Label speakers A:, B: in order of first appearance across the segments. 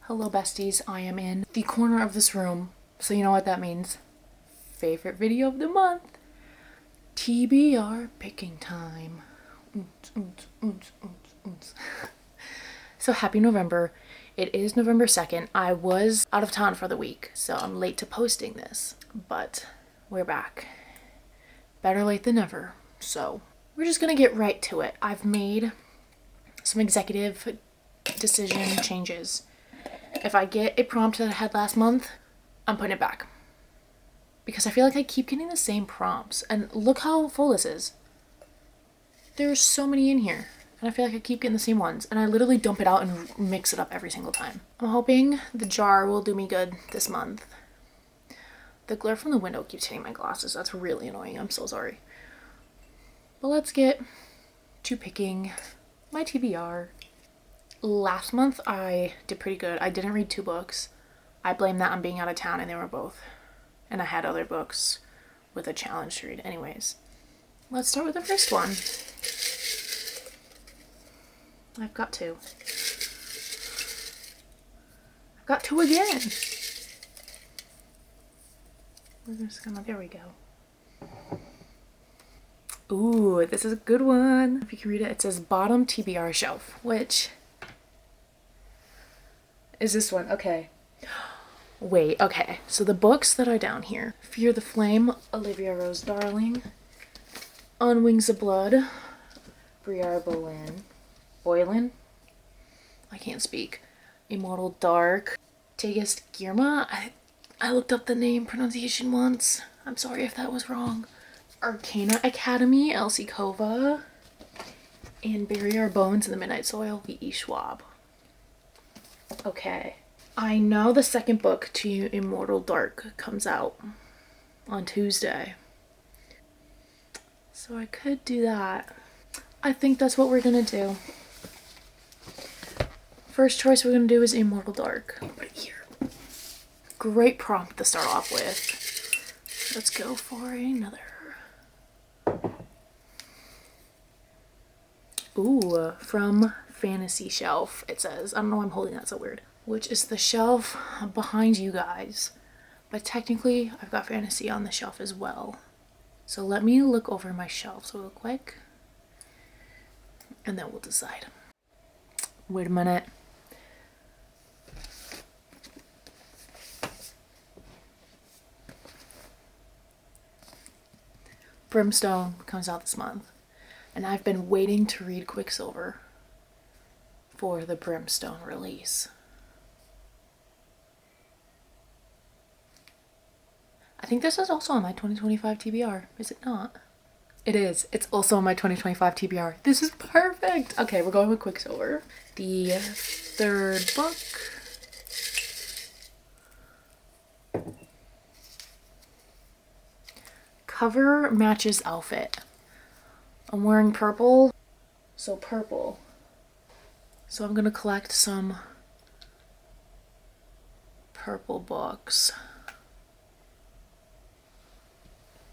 A: Hello besties, I am in the corner of this room, so you know what that means. Favorite video of the month. TBR picking time. So happy November. It is November 2nd. I was out of town for the week, so I'm late to posting this, but we're back. Better late than never. So we're just gonna get right to it. I've made some executive decision changes. If I get a prompt that I had last month, I'm putting it back. Because I feel like I keep getting the same prompts. And look how full this is. There's so many in here. And I feel like I keep getting the same ones. And I literally dump it out and mix it up every single time. I'm hoping the jar will do me good this month. The glare from the window keeps hitting my glasses. That's really annoying. I'm so sorry. But let's get to picking my TBR. Last month I did pretty good. I didn't read 2 books. I blame that on being out of town, and they were both. And I had other books with a challenge to read. Anyways, let's start with the first one. I've got 2. I've got 2 again. We're just gonna, there we go. Ooh, this is a good one. If you can read it, it says bottom TBR shelf, which is this one. Okay. Wait, okay. So the books that are down here: Fear the Flame, Olivia Rose Darling; On Wings of Blood, Briar Boylan. I can't speak. Immortal Dark, Tegist Girma. I looked up the name pronunciation once. I'm sorry if that was wrong. Arcana Academy, Elsie Kova, and Bury Our Bones in the Midnight Soil, V.E. Schwab. Okay. I know the second book to Immortal Dark comes out on Tuesday. So I could do that. I think that's what we're gonna do. First choice we're gonna do is Immortal Dark. Put it here. Great prompt to start off with. Let's go for another. Ooh, from Fantasy Shelf, it says. I don't know why I'm holding that so weird. Which is the shelf behind you guys. But technically, I've got fantasy on the shelf as well. So let me look over my shelves real quick. And then we'll decide. Wait a minute. Brimstone comes out this month. And I've been waiting to read Quicksilver for the Brimstone release. I think this is also on my 2025 TBR. Is it not? It is. It's also on my 2025 TBR. This is perfect. Okay, we're going with Quicksilver. The third book. Cover matches outfit. I'm wearing purple, so purple. So I'm gonna collect some purple books.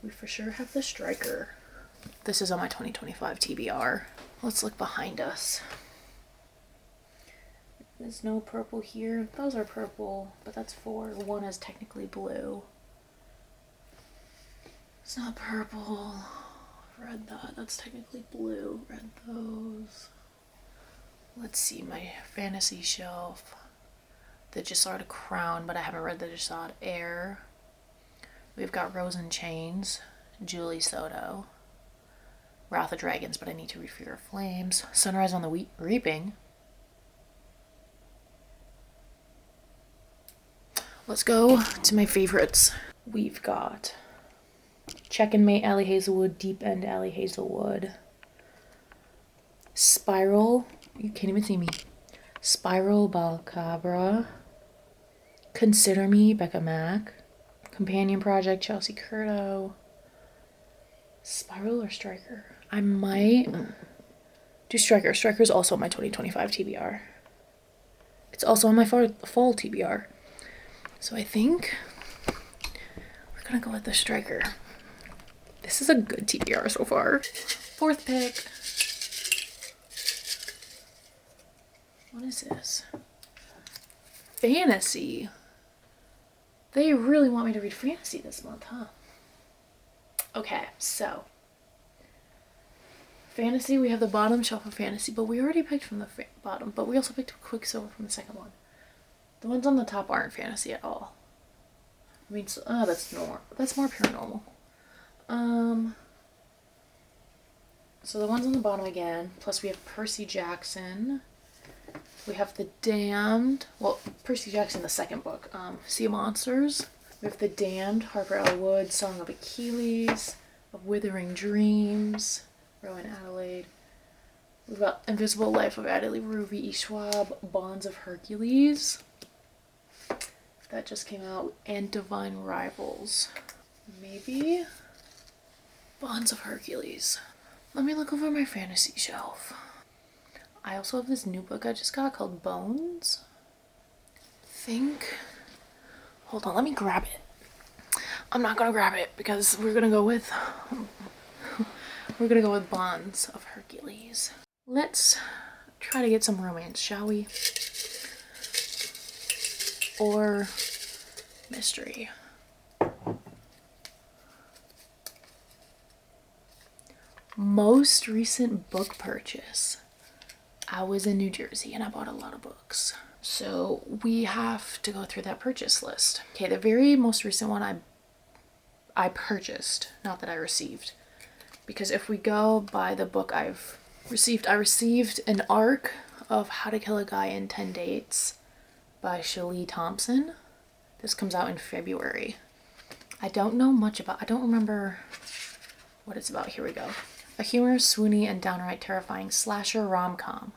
A: We for sure have the Striker. This is on my 2025 TBR. Let's look behind us. There's no purple here. Those are purple, but that's 4. 1 is technically blue. It's not purple. Read that. That's technically blue. Read those. Let's see my fantasy shelf. The Gisard Crown, but I haven't read the Gisard Air. We've got Rose and Chains, Julie Soto, Wrath of Dragons, but I need to read Fear of Flames, Sunrise on the Reaping. Let's go to my favorites. We've got Check and Mate, Allie Hazelwood, Deep End, Allie Hazelwood, Spiral, you can't even see me, Spiral Balcabra, Consider Me, Becca Mack, Companion Project, Chelsea Curto, Spiral or Striker? I might do Striker. Striker is also on my 2025 TBR. It's also on my fall TBR. So I think we're gonna go with the Striker. This is a good TBR so far. Fourth pick. What is this? fantasy. They really want me to read fantasy this month, huh? Okay, so fantasy, we have the bottom shelf of fantasy, but we already picked from the bottom, but we also picked Quicksilver from the second one. The ones on the top aren't fantasy at all. I mean, that's normal. That's more paranormal. So the ones on the bottom again, plus we have Percy Jackson. We have The Damned. Well, Percy Jackson, the second book. Sea of Monsters. We have The Damned, Harper L. Wood, Song of Achilles, Of Withering Dreams, Rowan Adelaide. We've got Invisible Life of Adelaide Ruby E. Schwab, Bonds of Hercules. That just came out. And Divine Rivals. Maybe? Bonds of Hercules. Let me look over my fantasy shelf. I also have this new book I just got called Bones. Hold on, let me grab it. I'm not gonna grab it because we're gonna go with Bonds of Hercules. Let's try to get some romance, shall we? Or mystery. Most recent book purchase. I was in New Jersey and I bought a lot of books. So we have to go through that purchase list. Okay, the very most recent one I purchased, not that I received. Because if we go by the book I've received, I received an arc of How to Kill a Guy in 10 Dates by Shaleigh Thompson. This comes out in February. I don't remember what it's about. Here we go. A humorous, swoony, and downright terrifying slasher rom-com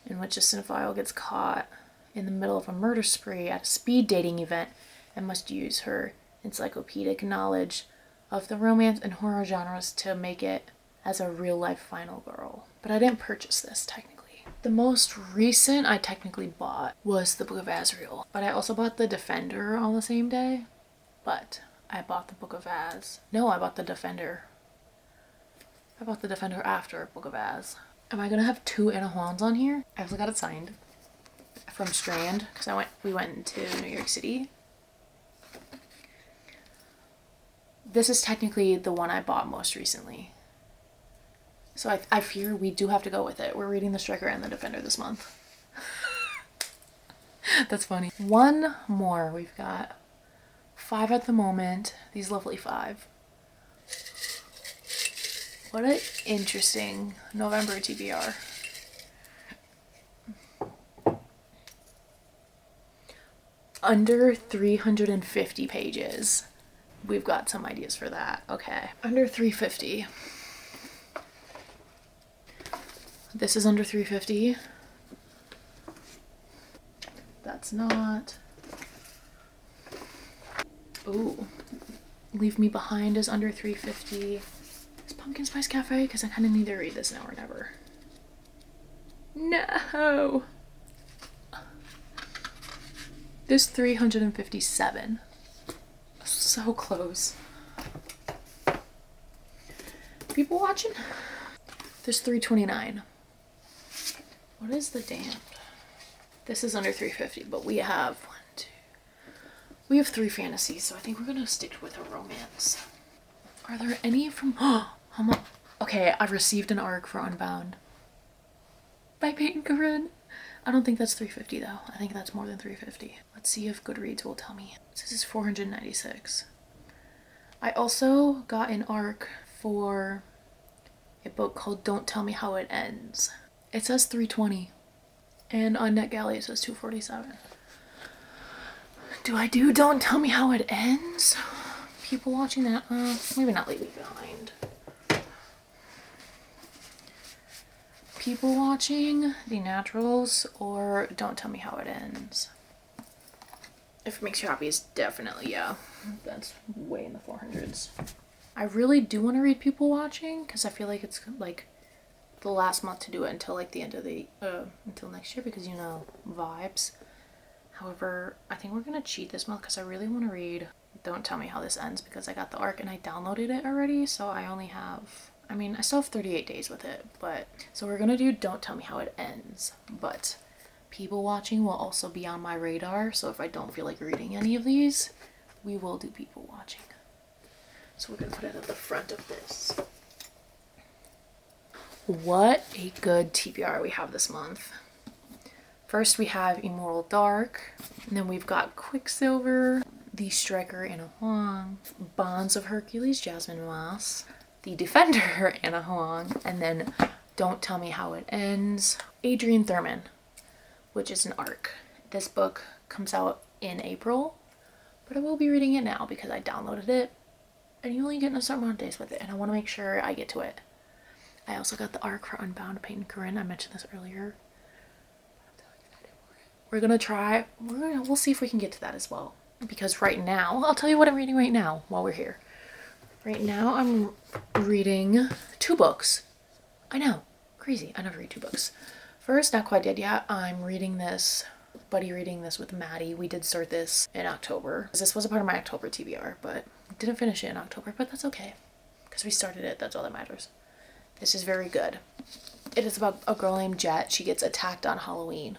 A: in which a cinephile gets caught in the middle of a murder spree at a speed dating event and must use her encyclopedic knowledge of the romance and horror genres to make it as a real-life final girl. But I didn't purchase this, technically. The most recent I technically bought was the Book of Azrael, but I also bought The Defender on the same day. But I bought the Book of Az. No, I bought The Defender. I bought The Defender after Book of Az. Am I gonna have 2 Anna Juans on here? I also got it signed from Strand because we went to New York City. This is technically the one I bought most recently. So I fear we do have to go with it. We're reading The Striker and The Defender this month. That's funny. One more. We've got 5 at the moment. These lovely 5. What an interesting November TBR. Under 350 pages. We've got some ideas for that. Okay. Under 350. This is under 350. That's not. Ooh. Leave Me Behind is under 350. Is Pumpkin Spice Cafe? Because I kind of need to read this now or never. No! This 357. So close. People watching? There's 329. What is The Damned? This is under 350, but we have 3 fantasies, so I think we're gonna stick with a romance. Are there any from okay, I've received an arc for Unbound by Peyton Corinne. I don't think that's 350 though. I think that's more than 350. Let's see if Goodreads will tell me. This is 496. I also got an arc for a book called Don't Tell Me How It Ends. It says 320. And on NetGalley it says 247. Do I do Don't Tell Me How It Ends? People watching that? Maybe not Leave Me Behind. People watching The Naturals or Don't Tell Me How It Ends. If it makes you happy, it's definitely, yeah. That's way in the 400s. I really do want to read People Watching because I feel like it's like the last month to do it until like the end of the, until next year because, you know, vibes. However, I think we're going to cheat this month because I really want to read Don't Tell Me How This Ends because I got the arc and I downloaded it already. So I only have, I still have 38 days with it. But, so we're going to do Don't Tell Me How It Ends. But people watching will also be on my radar. So if I don't feel like reading any of these, we will do people watching. So we're gonna put it at the front of this. What a good TBR we have this month. First we have Immoral Dark, and then we've got Quicksilver, The Striker, Anna Huang, Bonds of Hercules, Jasmine Moss, The Defender, Anna Huang, and then Don't Tell Me How It Ends, Adrian Thurman, which is an arc. This book comes out in April, but I will be reading it now because I downloaded it, and you only get a certain amount of days with it, and I want to make sure I get to it. I also got the arc for Unbound Pain and Corinne. I mentioned this earlier. I'm so excited for it. We're gonna try. We'll see if we can get to that as well. Because right now, I'll tell you what I'm reading right now while we're here. Right now, I'm reading 2 books. I know, crazy. I never read 2 books. First, Not Quite Dead Yet. I'm reading this. Buddy reading this with Maddie. We did start this in October. This was a part of my October TBR, but didn't finish it in October. But that's okay, because we started it. That's all that matters. This is very good. It is about a girl named Jet. She gets attacked on Halloween,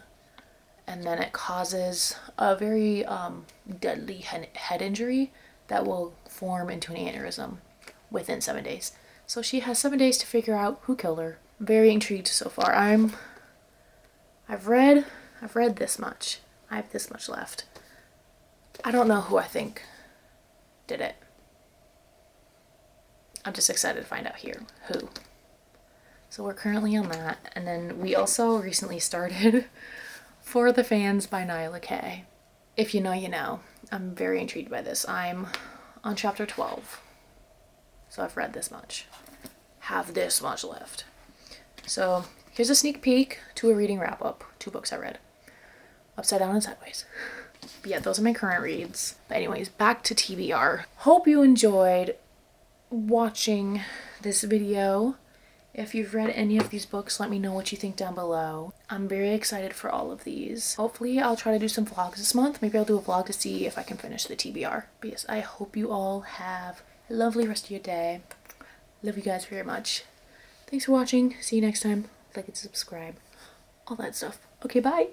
A: and then it causes a very deadly head injury that will form into an aneurysm within 7 days. So she has 7 days to figure out who killed her. I'm very intrigued so far. I've read this much. I have this much left. I don't know who I think did it. I'm just excited to find out here who. So we're currently on that. And then we also recently started For the Fans by Nyla K. If you know, you know. I'm very intrigued by this. I'm on chapter 12. So I've read this much. Have this much left. So here's a sneak peek to a reading wrap up. 2 books I read. Upside Down and Sideways. But yeah, those are my current reads. But anyways, back to TBR. Hope you enjoyed watching this video. If you've read any of these books, let me know what you think down below. I'm very excited for all of these. Hopefully I'll try to do some vlogs this month. Maybe I'll do a vlog to see if I can finish the TBR. But yes, I hope you all have a lovely rest of your day. Love you guys very much. Thanks for watching. See you next time. Like and subscribe. All that stuff. Okay, bye.